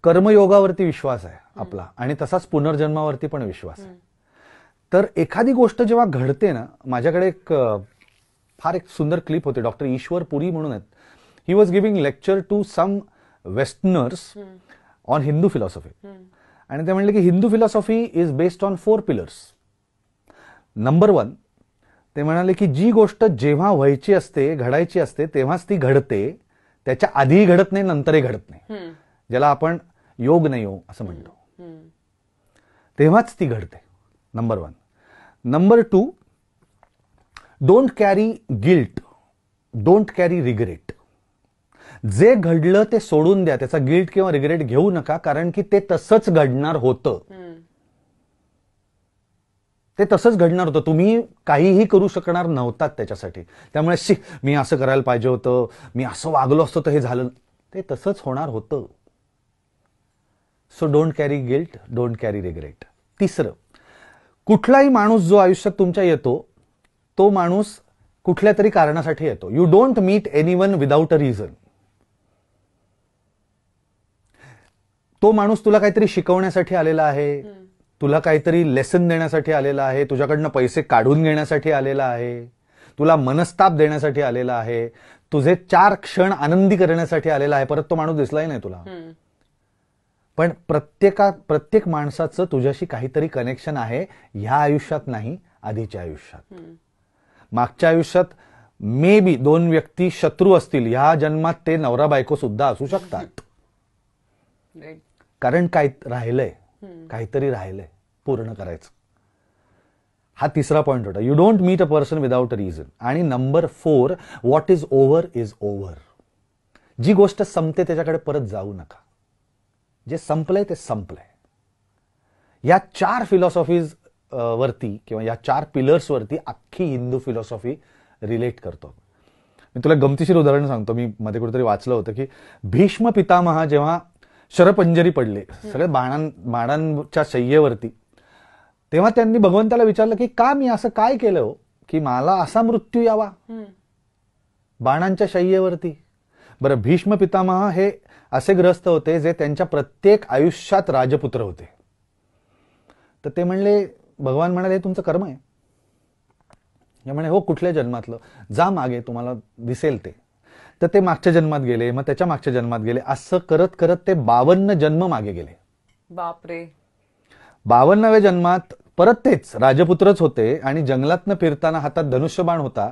कर्मयोगावरती विश्वास आहे आपला आणि तसाच पुनर्जन्मावरती पण विश्वास आहे. तर एखादी गोष्ट जेव्हा घडते ना, माझ्याकडे फार एक सुंदर क्लिप होते. डॉक्टर ईश्वर पुरी म्हणून आहेत. He was giving lecture to some westerners on Hindu philosophy. आणि ते म्हणले की Hindu philosophy is based on 4 pillars. Number 1, ते म्हणाले की जी गोष्ट जेव्हा व्हायची असते, घडायची असते, तेव्हाच ती घडते. त्याच्या आधीही घडत नाही, नंतरही घडत नाही, ज्याला आपण योग नाही योग असं म्हणतो. तेव्हाच ती घडते. Number 1. Number 2, don't carry guilt, don't carry regret. जे घडलं ते सोडून द्या, त्याचा गिल्ट किंवा रिग्रेट घेऊ नका, कारण की ते तसंच घडणार होतं. ते तसंच घडणार होतं. तुम्ही काहीही करू शकणार नव्हतात त्याच्यासाठी. त्यामुळे मी असं करायला पाहिजे होतं, मी असं वागलो असतो तर हे झालं, ते तसंच होणार होतं. So don't carry guilt, don't carry regret. 3, कुठलाही माणूस जो आयुष्यात तुमच्या येतो, तो माणूस कुठल्या तरी कारणासाठी येतो. You don't meet anyone without a reason. तो माणूस तुला काहीतरी शिकवण्यासाठी आलेला आहे, तुला काहीतरी लेसन देण्यासाठी आलेला आहे, तुझ्याकडनं पैसे काढून घेण्यासाठी आलेला आहे, तुला मनस्ताप देण्यासाठी आलेला आहे, तुझे 4 क्षण आनंदी करण्यासाठी आलेला आहे. परत तो माणूस दिसलाही नाही तुला. पण प्रत्येक माणसाचं तुझ्याशी काहीतरी कनेक्शन आहे. ह्या आयुष्यात नाही, आधीच्या आयुष्यात. मागच्या आयुष्यात मे बी 2 व्यक्ती शत्रू असतील, ह्या जन्मात ते नवरा बायको सुद्धा असू शकतात. कारण काय राहिलंय, काहीतरी राहिलंय पूर्ण करायचं. हा 3रा पॉइंट होता. You don't meet a person without a reason. आणि number 4, what is over is over. जी गोष्ट संपते त्याच्याकडे परत जाऊ नका. जे संपलंय ते संपलंय. या 4 फिलॉसॉफीज वरती किंवा या 4 पिलर्स वरती अख्खी हिंदू फिलॉसॉफी रिलेट करतो. मी तुला गमतीशीर उदाहरण सांगतो. मी मध्ये कुठेतरी वाचलं होतं की भीष्म पितामह जेव्हा शरपंजरी पडले सगळे बाणांच्या शय्येवरती, तेव्हा त्यांनी भगवंताला विचारलं की का मी असं काय केलं हो की मला असा मृत्यू यावा बाणांच्या शय्येवरती. बरं, भीष्म पितामह हे असे ग्रस्त होते जे त्यांच्या प्रत्येक आयुष्यात राजपुत्र होते. तर ते म्हणले, भगवान म्हणाले तुमचं कर्म आहे. म्हणे हो, कुठल्या जन्मातलं, जा मागे तुम्हाला दिसेल ते. तर ते मागच्या जन्मात गेले, मग त्याच्या मागच्या जन्मात गेले, असं करत करत ते 52 जन्म मागे गेले. बापरे. 52व्या जन्मात परत तेच राजपुत्रच होते आणि जंगलातनं फिरताना हातात धनुष्यबाण होता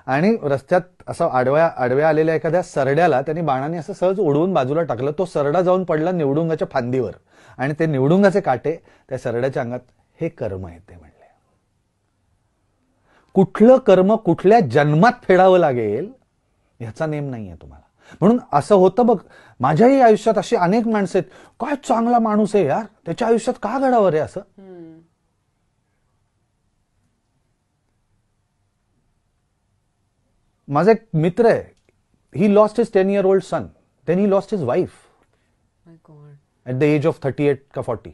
आणि रस्त्यात असं आडव्या आलेल्या एखाद्या सरड्याला त्यांनी बाणाने असं सहज उडवून बाजूला टाकलं. तो सरडा जाऊन पडला निवडुंगाच्या फांदीवर आणि ते निवडुंगाचे काटे त्या सरड्याच्या अंगात. हे कर्म आहे ते म्हणले. कुठलं कर्म कुठल्या जन्मात फेडावं लागेल ह्याचा नेम नाहीये तुम्हाला. म्हणून असं होतं बघ, माझ्याही आयुष्यात अशी अनेक माणसं आहेत, काय चांगला माणूस आहे यार, त्याच्या आयुष्यात का घडावं रे असं. माझा एक मित्र आहे, he lost his 10 year old son, then he lost his wife at the age of 38 का 40.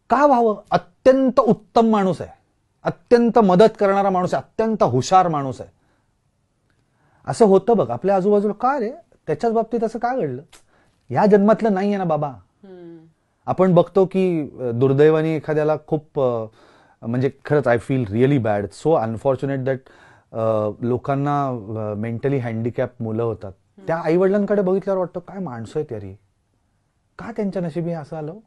का व्हावं? अत्यंत उत्तम माणूस आहे, अत्यंत मदत करणारा माणूस आहे, अत्यंत हुशार माणूस आहे. असं होतं बघ आपल्या आजूबाजूला. का रे त्याच्याच बाबतीत असं का घडलं? ह्या जन्मातलं नाहीये ना बाबा. आपण बघतो की दुर्दैवाने एखाद्याला खूप म्हणजे खरंच I feel really bad, so unfortunate that लोकांना मेंटली हँडिकॅप मुलं होतात. त्या आई वडिलांकडे बघितल्यावर वाटतं काय माणसं आहेत यारी, का त्यांच्या नशिबी असं आलं,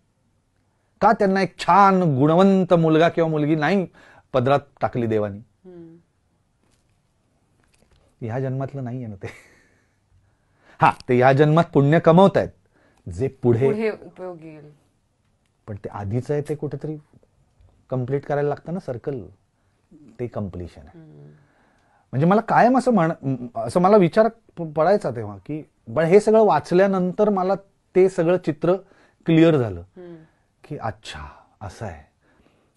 का त्यांना एक छान गुणवंत मुलगा किंवा मुलगी नाही पदरात टाकली देवानी. ह्या जन्मातलं नाहीये ना ते. हा, ते ह्या जन्मात पुण्य कमवतायत जे पुढे उपयोगी येईल. पण ते आधीच आहे ते कुठेतरी कम्प्लीट करायला लागतं ना सर्कल. ते कम्प्लिशन आहे. म्हणजे मला कायम असं मला विचार पडायचा तेव्हा की हे सगळं वाचल्यानंतर मला ते सगळं चित्र क्लिअर झालं की अच्छा असं आहे.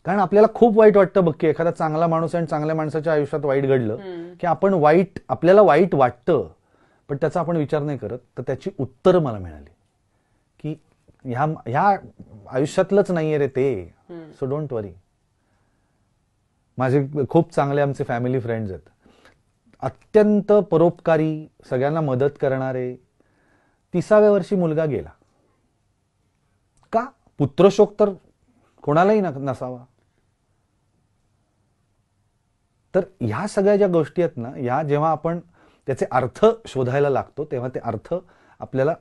कारण आपल्याला खूप वाईट वाटतं बघ की एखादा चांगला माणूस आहे आणि चांगल्या माणसाच्या आयुष्यात वाईट घडलं की आपल्याला वाईट वाटतं, पण त्याचा आपण विचार नाही करत. तर त्याची उत्तर मला मिळाली की ह्या आयुष्यातलंच नाहीये रे ते, सो डोंट वरी. माझे खूप चांगले आमचे फॅमिली फ्रेंड्स आहेत, अत्यंत परोपकारी, सगळ्यांना मदत करणारे, 30व्या वर्षी मुलगा गेला. का? पुत्रशोक तर कोणालाही नसावा. तर ह्या सगळ्या ज्या गोष्टी आहेत ना, ह्या जेव्हा आपण त्याचे अर्थ शोधायला लागतो तेव्हा ते अर्थ आपल्याला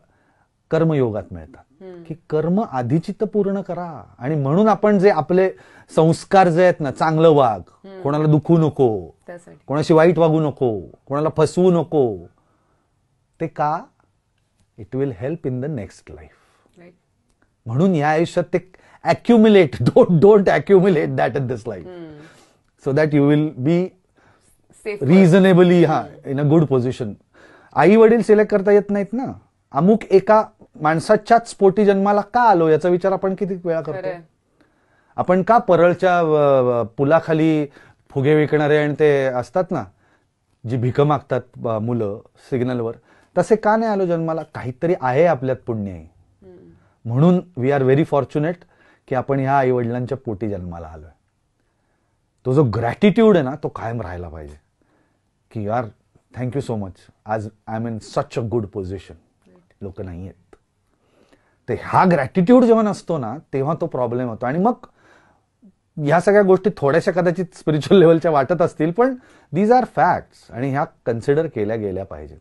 कर्मयोगात मिळतात. की कर्म आधीची तर पूर्ण करा. आणि म्हणून आपण जे आपले संस्कार जे आहेत ना, चांगलं वाग, कोणाला दुखू नको, कोणाशी वाईट वागू नको, कोणाला फसवू नको, ते का? It will help in the next life. म्हणून या आयुष्यात ते accumulate, don't accumulate that in this life, so that you will be reasonably in a good position. आई वडील सिलेक्ट करता येत नाहीत ना. अमुक एका माणसाच्याच पोटी जन्माला का आलो याचा विचार आपण किती वेळा करतो. आपण का परळच्या पुलाखाली फुगे विकणारे आणि ते असतात ना, जी भीक मागतात मुलं सिग्नलवर, तसे का नाही आलो जन्माला? काहीतरी आहे आपल्यात पुण्य आहे. म्हणून वी आर व्हेरी फॉर्च्युनेट की आपण ह्या आई वडिलांच्या पोटी जन्माला आलोय. तो जो ग्रॅटिट्यूड आहे ना, तो कायम राहायला पाहिजे की यार थँक्यू सो मच, आज I am in such a good position. लोक नाही आहेत. ते हा ग्रॅटिट्यूड जेव्हा नसतो ना, तेव्हा तो प्रॉब्लेम होतो. आणि मग ह्या सगळ्या गोष्टी थोड्याशा कदाचित स्पिरिच्युअल लेवलच्या वाटत असतील, पण दीज आर फॅक्ट्स आणि ह्या कन्सिडर केल्या गेल्या पाहिजेत.